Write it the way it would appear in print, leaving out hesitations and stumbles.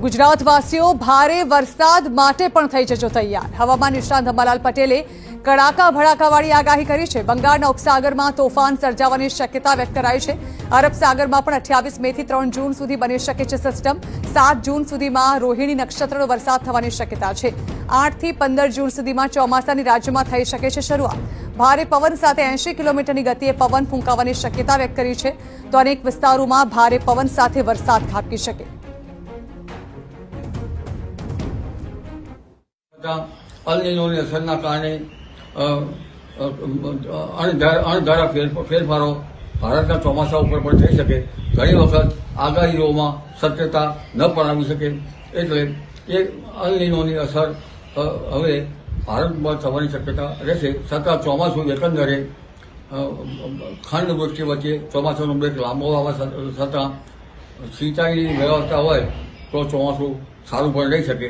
ગુજરાતવાસીઓ ભારે વરસાદ માટે પણ થઈ જજો તૈયાર। હવામાન નિષ્ણાત અંબાલાલ પટેલે કડાકા ભડાકાવાળી આગાહી કરી છે। બંગાળના ઉપસાગરમાં તોફાન સર્જાવાની શક્યતા વ્યક્ત કરાઈ છે। અરબ સાગરમાં પણ 28 મેથી 3 જૂન સુધી બની શકે છે સિસ્ટમ। 7 જૂન સુધીમાં રોહિણી નક્ષત્રનો વરસાદ થવાની શક્યતા છે। 8 થી 15 જૂન સુધીમાં ચોમાસાની રાજ્યમાં થઈ શકે છે શરૂઆત। ભારે પવન સાથે 80 કિલોમીટરની ગતિએ પવન ફૂંકાવાની શક્યતા વ્યક્ત કરી છે, તો અનેક વિસ્તારોમાં ભારે પવન સાથે વરસાદ ખાબકી શકે। અલ નીનોની અસરના કારણે અણધારા ફેરફારો ભારતના ચોમાસા ઉપર પણ થઈ શકે। ઘણી વખત આગાહીઓમાં સત્યતા ન પણ આવી શકે, એટલે એ અલ નીનોની અસર હવે ભારતમાં થવાની શક્યતા રહેશે। છતાં ચોમાસું એકંદરે ખંડવૃષ્ટિ વચ્ચે ચોમાસાનો બ્રેક લાંબો આવવા છતાં સિંચાઈની વ્યવસ્થા હોય તો ચોમાસું સારું પણ રહી શકે।